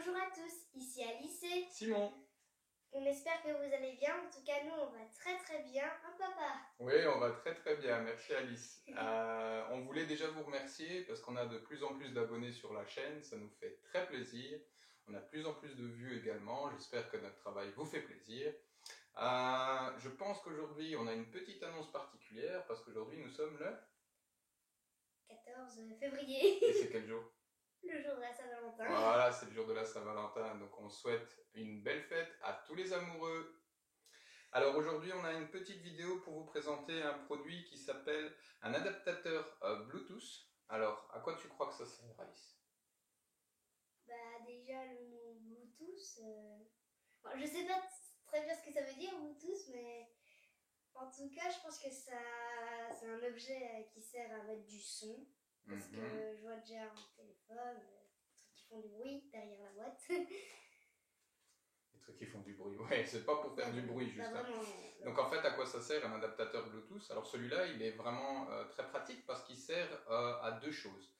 Bonjour à tous, ici Alice et Simon. On espère que vous allez bien. En tout cas, nous, on va très bien. Hein, papa? Oui, on va très bien. Merci Alice. On voulait déjà vous remercier parce qu'on a de plus en plus d'abonnés sur la chaîne. Ça nous fait très plaisir. On a de plus en plus de vues également. J'espère que notre travail vous fait plaisir. Je pense qu'aujourd'hui, on a une petite annonce particulière parce qu'aujourd'hui, nous sommes le 14 février. Et c'est quel jour? Le jour de la Saint-Valentin. Voilà, c'est le jour de la Saint-Valentin. Donc on souhaite une belle fête à tous les amoureux. Alors aujourd'hui, on a une petite vidéo pour vous présenter un produit qui s'appelle un adaptateur Bluetooth. Alors, à quoi tu crois que ça sert, Alice? Bah déjà, le nom Bluetooth, bon, je sais pas très bien ce que ça veut dire, Bluetooth, mais en tout cas, je pense que c'est un objet qui sert à mettre du son. Parce que je vois déjà un téléphone, des trucs qui font du bruit derrière la boîte. Des trucs qui font du bruit, ouais, c'est pas pour faire du bruit, juste. Vraiment, donc en fait, à quoi ça sert un adaptateur Bluetooth? Alors celui-là, il est vraiment très pratique parce qu'il sert à deux choses.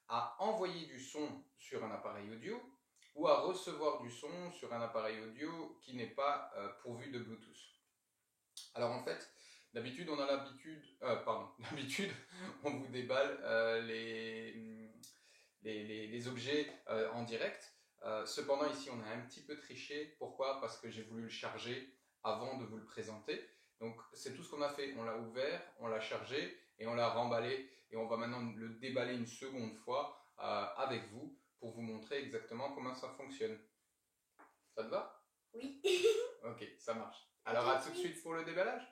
À envoyer du son sur un appareil audio ou à recevoir du son sur un appareil audio qui n'est pas pourvu de Bluetooth. Alors en fait, d'habitude on vous déballe les objets en direct. Cependant ici on a un petit peu triché. Pourquoi? Parce que j'ai voulu le charger avant de vous le présenter. Donc c'est tout ce qu'on a fait. On l'a ouvert, on l'a chargé et on l'a remballé. Et on va maintenant le déballer une seconde fois avec vous pour vous montrer exactement comment ça fonctionne. Ça te va? Oui. Ok, ça marche. Alors à tout de suite pour le déballage.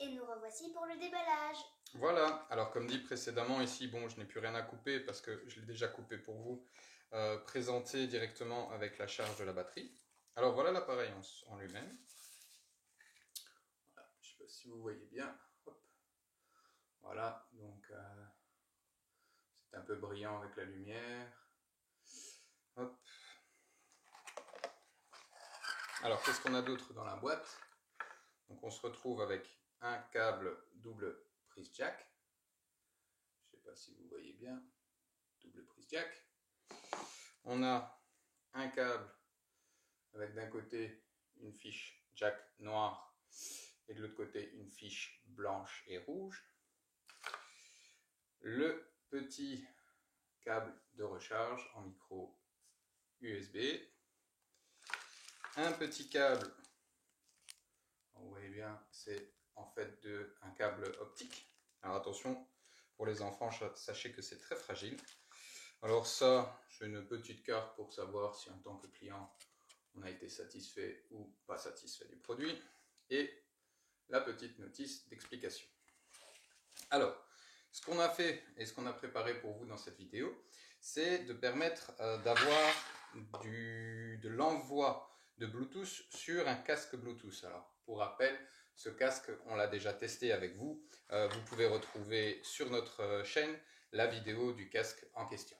Et nous revoici pour le déballage. Voilà, alors comme dit précédemment ici, bon je n'ai plus rien à couper parce que je l'ai déjà coupé pour vous, présenté directement avec la charge de la batterie. Alors voilà l'appareil en lui-même. Voilà, je ne sais pas si vous voyez bien. Hop. Voilà, donc c'est un peu brillant avec la lumière. Hop. Alors qu'est-ce qu'on a d'autre dans la boîte? Donc on se retrouve avec un câble double prise jack. Je ne sais pas si vous voyez bien. Double prise jack. On a un câble avec d'un côté une fiche jack noire et de l'autre côté une fiche blanche et rouge. Le petit câble de recharge en micro USB. Un petit câble, vous voyez bien, c'est en fait un câble optique. Alors attention, pour les enfants, sachez que c'est très fragile. Alors ça, c'est une petite carte pour savoir si en tant que client, on a été satisfait ou pas satisfait du produit. Et la petite notice d'explication. Alors, ce qu'on a fait et ce qu'on a préparé pour vous dans cette vidéo, c'est de permettre d'avoir de l'envoi de Bluetooth sur un casque Bluetooth. Alors, pour rappel, ce casque, on l'a déjà testé avec vous. Vous pouvez retrouver sur notre chaîne la vidéo du casque en question.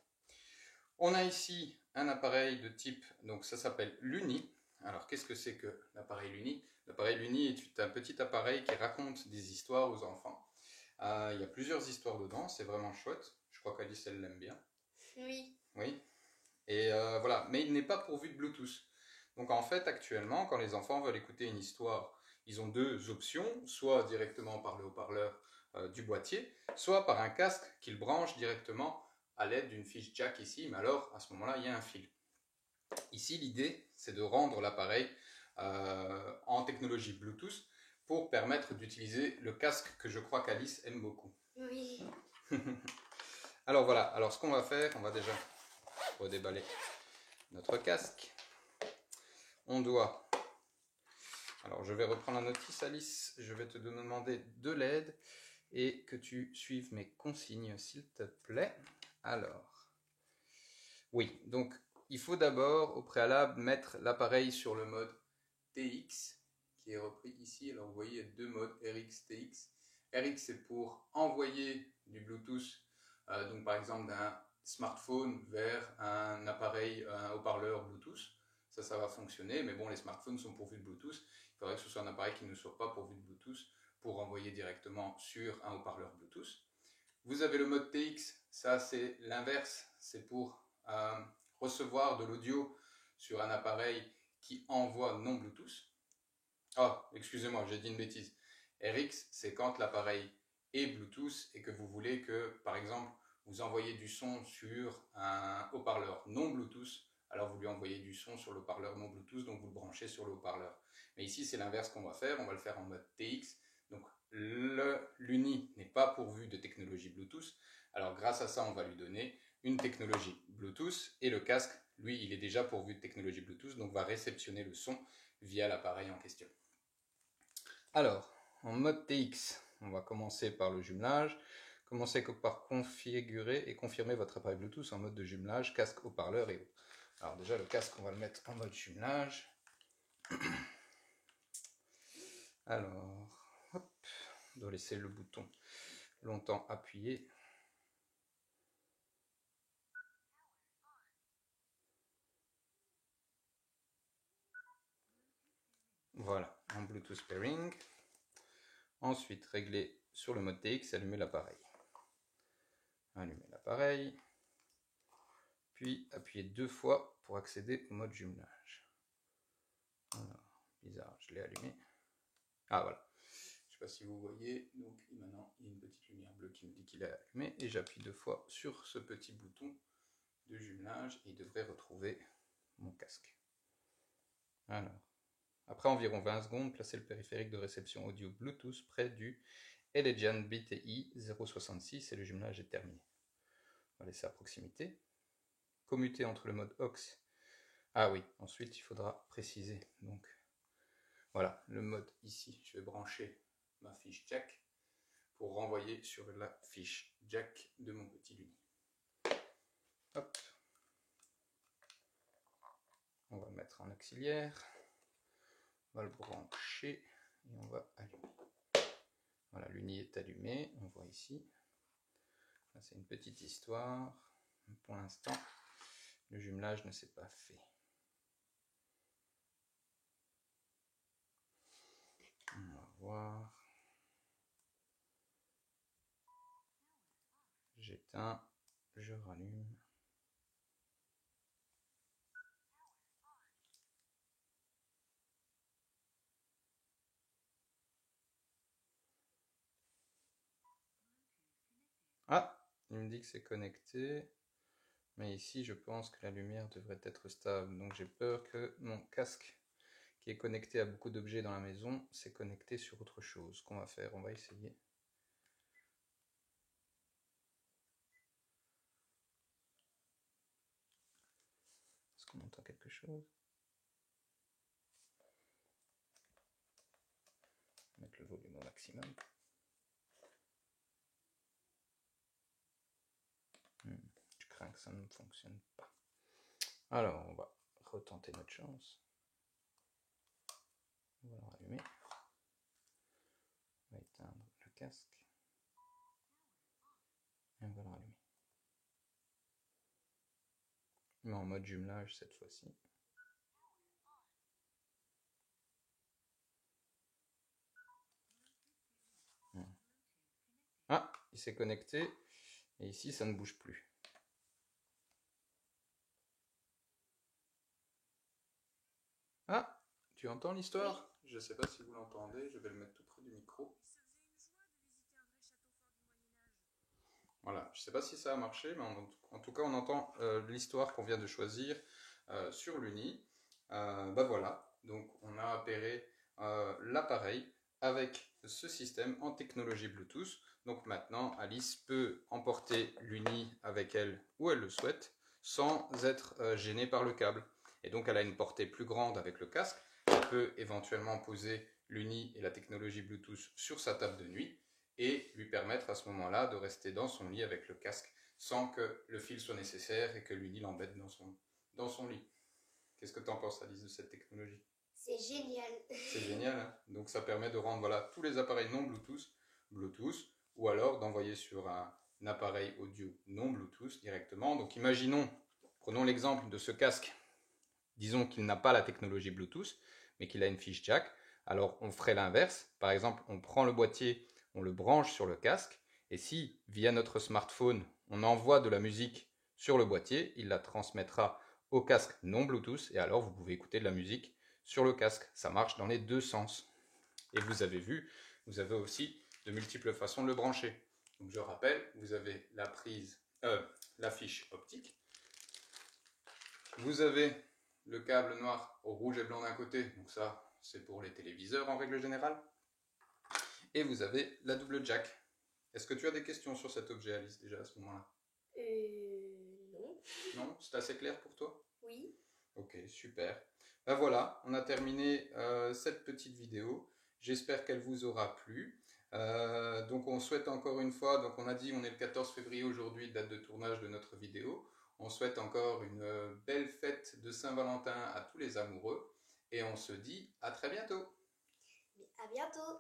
On a ici un appareil de type, donc ça s'appelle l'Uni. Alors qu'est-ce que c'est que l'appareil l'Uni? L'appareil l'Uni est un petit appareil qui raconte des histoires aux enfants. Il y a plusieurs histoires dedans, c'est vraiment chouette. Je crois qu'Alice elle l'aime bien. Oui. Oui. Et voilà, mais il n'est pas pourvu de Bluetooth. Donc en fait actuellement, quand les enfants veulent écouter une histoire, ils ont deux options, soit directement par le haut-parleur du boîtier, soit par un casque qu'ils branchent directement à l'aide d'une fiche jack ici, mais alors à ce moment-là il y a un fil. Ici l'idée c'est de rendre l'appareil en technologie Bluetooth pour permettre d'utiliser le casque que je crois qu'Alice aime beaucoup. Oui. Alors voilà, alors ce qu'on va faire, on va déjà redéballer notre casque. On doit... Alors je vais reprendre la notice Alice, je vais te demander de l'aide et que tu suives mes consignes s'il te plaît. Alors, oui, donc il faut d'abord au préalable mettre l'appareil sur le mode TX qui est repris ici. Alors vous voyez, il y a deux modes, RX, TX. RX c'est pour envoyer du Bluetooth, donc par exemple d'un smartphone vers un appareil, un haut-parleur Bluetooth. Ça va fonctionner, mais bon, les smartphones sont pourvus de Bluetooth. Il faudrait que ce soit un appareil qui ne soit pas pourvu de Bluetooth pour envoyer directement sur un haut-parleur Bluetooth. Vous avez le mode TX, ça c'est l'inverse, c'est pour recevoir de l'audio sur un appareil qui envoie non Bluetooth. Ah, excusez-moi, j'ai dit une bêtise. RX, c'est quand l'appareil est Bluetooth et que vous voulez que, par exemple, vous envoyez du son sur un haut-parleur non Bluetooth, alors vous lui envoyez du son sur le haut-parleur non Bluetooth, donc vous le branchez sur le haut-parleur. Mais ici, c'est l'inverse qu'on va faire, on va le faire en mode TX. Donc l'Uni n'est pas pourvu de technologie Bluetooth, alors grâce à ça, on va lui donner une technologie Bluetooth et le casque, lui, il est déjà pourvu de technologie Bluetooth, donc va réceptionner le son via l'appareil en question. Alors, en mode TX, on va commencer par le jumelage. Commencez par configurer et confirmer votre appareil Bluetooth en mode de jumelage, casque, haut-parleur et autres. Alors déjà, le casque, on va le mettre en mode jumelage. Alors, hop, on doit laisser le bouton longtemps appuyé. Voilà, en Bluetooth pairing. Ensuite, régler sur le mode TX, allumer l'appareil. Allumer l'appareil. Puis, appuyer 2 fois pour accéder au mode jumelage. Alors, bizarre, je l'ai allumé. Ah, voilà. Je ne sais pas si vous voyez. Donc, maintenant, il y a une petite lumière bleue qui me dit qu'il est allumé. Et j'appuie 2 fois sur ce petit bouton de jumelage. Et il devrait retrouver mon casque. Alors. Après environ 20 secondes, placez le périphérique de réception audio Bluetooth près du Elegian BTI 066 et le jumelage est terminé. On va laisser à proximité. Commuter entre le mode aux. Ah oui, ensuite il faudra préciser. Donc voilà, le mode ici, je vais brancher ma fiche jack pour renvoyer sur la fiche jack de mon petit Luni. Hop. On va le mettre en auxiliaire. On va le brancher et on va allumer. Voilà, l'Uni est allumé, on voit ici. C'est une petite histoire. Pour l'instant, le jumelage ne s'est pas fait. On va voir. J'éteins, je rallume. Ah, il me dit que c'est connecté. Mais ici, je pense que la lumière devrait être stable. Donc j'ai peur que mon casque, qui est connecté à beaucoup d'objets dans la maison, s'est connecté sur autre chose. Ce qu'on va faire, on va essayer. Est-ce qu'on entend quelque chose? Mettre le volume au maximum. Je crains que ça ne fonctionne pas. Alors, on va retenter notre chance. On va le rallumer. On va éteindre le casque. Et on va le rallumer. Mais en mode jumelage cette fois-ci. Ah, il s'est connecté. Et ici, ça ne bouge plus. Ah, tu entends l'histoire? Je ne sais pas si vous l'entendez. Je vais le mettre tout près du micro. Voilà, je ne sais pas si ça a marché, mais en tout cas, on entend l'histoire qu'on vient de choisir sur l'Uni. Bah voilà, donc on a appairé l'appareil avec ce système en technologie Bluetooth. Donc maintenant, Alice peut emporter l'Uni avec elle où elle le souhaite, sans être gênée par le câble. Et donc elle a une portée plus grande avec le casque. Elle peut éventuellement poser l'Uni et la technologie Bluetooth sur sa table de nuit et lui permettre à ce moment-là de rester dans son lit avec le casque sans que le fil soit nécessaire et que l'Uni l'embête dans son lit. Qu'est-ce que tu en penses, Alice, de cette technologie? C'est génial. C'est génial, hein? Donc ça permet de rendre voilà, tous les appareils non Bluetooth, ou alors d'envoyer sur un appareil audio non Bluetooth directement. Donc imaginons, prenons l'exemple de ce casque, disons qu'il n'a pas la technologie Bluetooth, mais qu'il a une fiche jack. Alors on ferait l'inverse, par exemple on prend le boîtier, on le branche sur le casque, et si via notre smartphone on envoie de la musique sur le boîtier, il la transmettra au casque non Bluetooth et alors vous pouvez écouter de la musique sur le casque. Ça marche dans les deux sens. Et vous avez vu, vous avez aussi de multiples façons de le brancher. Donc je rappelle, vous avez la prise, la fiche optique. Vous avez le câble noir au rouge et blanc d'un côté, donc ça c'est pour les téléviseurs en règle générale. Et vous avez la double jack. Est-ce que tu as des questions sur cet objet, Alice, déjà à ce moment-là? Non. Non? C'est assez clair pour toi? Oui. Ok, super. Ben voilà, on a terminé cette petite vidéo. J'espère qu'elle vous aura plu. Donc on souhaite encore une fois, donc on a dit on est le 14 février aujourd'hui, date de tournage de notre vidéo. On souhaite encore une belle fête de Saint-Valentin à tous les amoureux. Et on se dit à très bientôt. À bientôt.